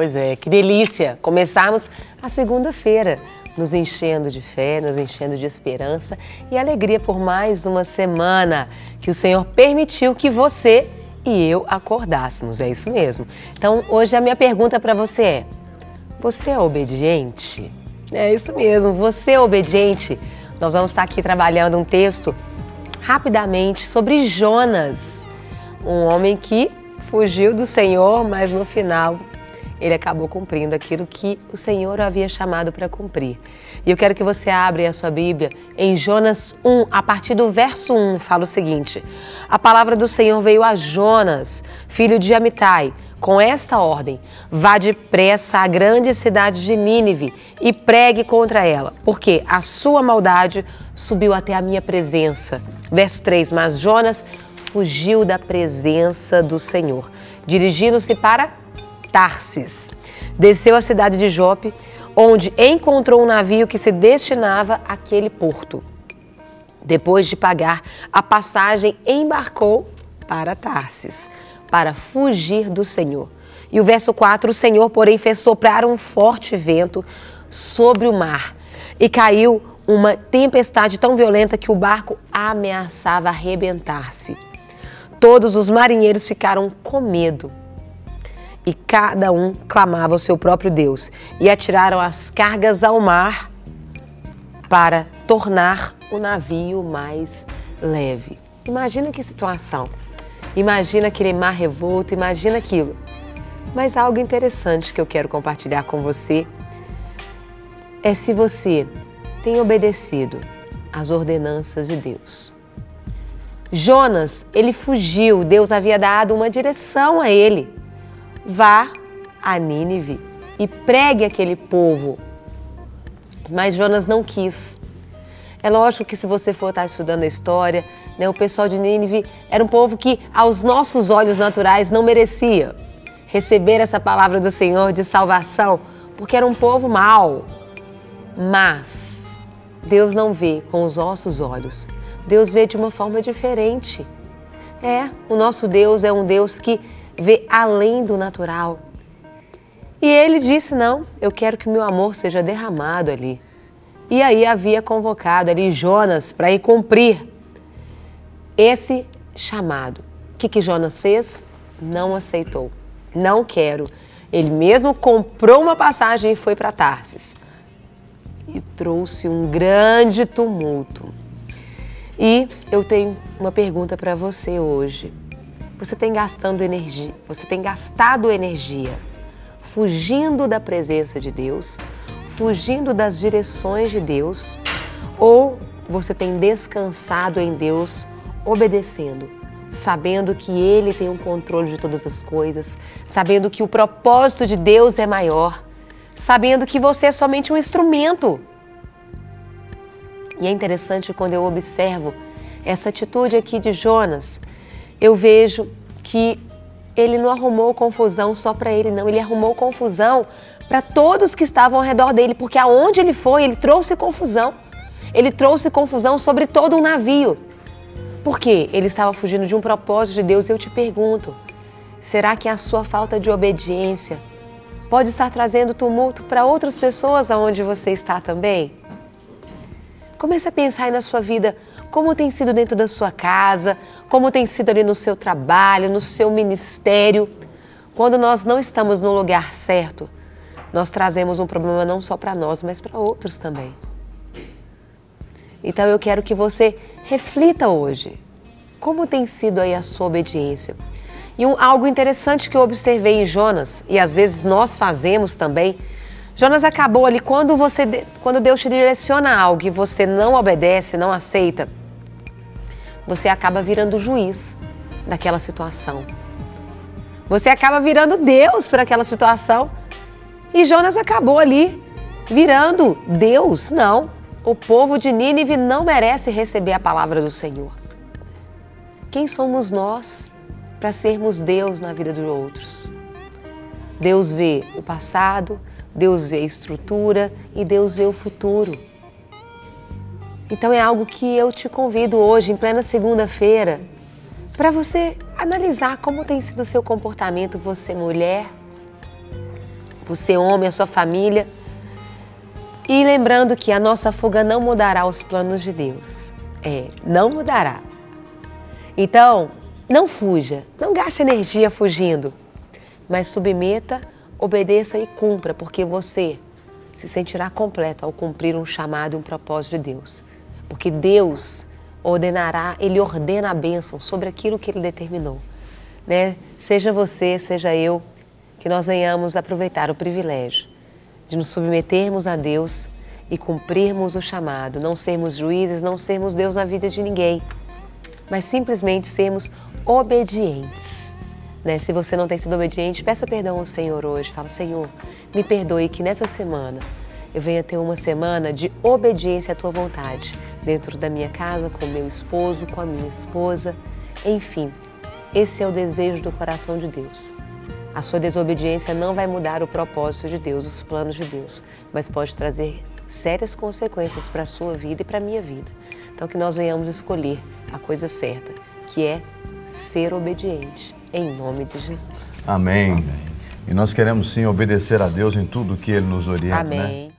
Pois é, que delícia começarmos a segunda-feira nos enchendo de fé, nos enchendo de esperança e alegria por mais uma semana que o Senhor permitiu que você e eu acordássemos, é isso mesmo. Então, hoje a minha pergunta para você é: você é obediente? É isso mesmo, você é obediente? Nós vamos estar aqui trabalhando um texto rapidamente sobre Jonas, um homem que fugiu do Senhor, mas no final ele acabou cumprindo aquilo que o Senhor o havia chamado para cumprir. E eu quero que você abra a sua Bíblia em Jonas 1, a partir do verso 1, fala o seguinte: a palavra do Senhor veio a Jonas, filho de Amitai, com esta ordem: vá depressa à grande cidade de Nínive e pregue contra ela, porque a sua maldade subiu até a minha presença. Verso 3, mas Jonas fugiu da presença do Senhor, dirigindo-se para Tarsis. Desceu à cidade de Jope, onde encontrou um navio que se destinava àquele porto. Depois de pagar a passagem, embarcou para Tarsis, para fugir do Senhor. E o verso 4, o Senhor, porém, fez soprar um forte vento sobre o mar, e caiu uma tempestade tão violenta que o barco ameaçava arrebentar-se. Todos os marinheiros ficaram com medo, e cada um clamava ao seu próprio Deus, e atiraram as cargas ao mar para tornar o navio mais leve. Imagina que situação, imagina aquele mar revolto, imagina aquilo. Mas algo interessante que eu quero compartilhar com você é se você tem obedecido às ordenanças de Deus. Jonas, ele fugiu, Deus havia dado uma direção a ele. Vá a Nínive e pregue aquele povo. Mas Jonas não quis. É lógico que se você for estar estudando a história, né, o pessoal de Nínive era um povo que, aos nossos olhos naturais, não merecia receber essa palavra do Senhor de salvação, porque era um povo mau. Mas Deus não vê com os nossos olhos. Deus vê de uma forma diferente. O nosso Deus é um Deus que vê além do natural. E ele disse: não, eu quero que meu amor seja derramado ali. E aí havia convocado ali Jonas para ir cumprir esse chamado. O que Jonas fez? Não aceitou. Não quero. Ele mesmo comprou uma passagem e foi para Tarsis. E trouxe um grande tumulto. E eu tenho uma pergunta para você hoje. Você tem gastado energia fugindo da presença de Deus, fugindo das direções de Deus, ou você tem descansado em Deus, obedecendo, sabendo que Ele tem o controle de todas as coisas, sabendo que o propósito de Deus é maior, sabendo que você é somente um instrumento. E é interessante quando eu observo essa atitude aqui de Jonas, eu vejo que ele não arrumou confusão só para ele, não. Ele arrumou confusão para todos que estavam ao redor dele, porque aonde ele foi, ele trouxe confusão. Ele trouxe confusão sobre todo um navio. Por quê? Ele estava fugindo de um propósito de Deus. Eu te pergunto, será que a sua falta de obediência pode estar trazendo tumulto para outras pessoas aonde você está também? Comece a pensar aí na sua vida, como tem sido dentro da sua casa, como tem sido ali no seu trabalho, no seu ministério. Quando nós não estamos no lugar certo, nós trazemos um problema não só para nós, mas para outros também. Então eu quero que você reflita hoje, como tem sido aí a sua obediência. E algo interessante que eu observei em Jonas, e às vezes nós fazemos também, Jonas acabou ali, quando Deus te direciona algo e você não obedece, não aceita, você acaba virando juiz daquela situação. Você acaba virando Deus para aquela situação. E Jonas acabou ali virando Deus. Não, o povo de Nínive não merece receber a palavra do Senhor. Quem somos nós para sermos Deus na vida dos outros? Deus vê o passado, Deus vê a estrutura e Deus vê o futuro. Então é algo que eu te convido hoje, em plena segunda-feira, para você analisar como tem sido o seu comportamento, você mulher, você homem, a sua família. E lembrando que a nossa fuga não mudará os planos de Deus. Não mudará. Então, não fuja, não gaste energia fugindo, mas submeta, obedeça e cumpra, porque você se sentirá completo ao cumprir um chamado e um propósito de Deus. Porque Deus ordenará, Ele ordena a bênção sobre aquilo que Ele determinou. Né? Seja você, seja eu, que nós venhamos aproveitar o privilégio de nos submetermos a Deus e cumprirmos o chamado, não sermos juízes, não sermos Deus na vida de ninguém, mas simplesmente sermos obedientes. Né? Se você não tem sido obediente, peça perdão ao Senhor hoje. Fala, Senhor, me perdoe que nessa semana eu venha ter uma semana de obediência à Tua vontade, dentro da minha casa, com o meu esposo, com a minha esposa, enfim. Esse é o desejo do coração de Deus. A sua desobediência não vai mudar o propósito de Deus, os planos de Deus, mas pode trazer sérias consequências para a sua vida e para a minha vida. Então, que nós venhamos escolher a coisa certa, que é ser obediente, em nome de Jesus. Amém. E nós queremos sim obedecer a Deus em tudo que Ele nos orienta, Amém. né?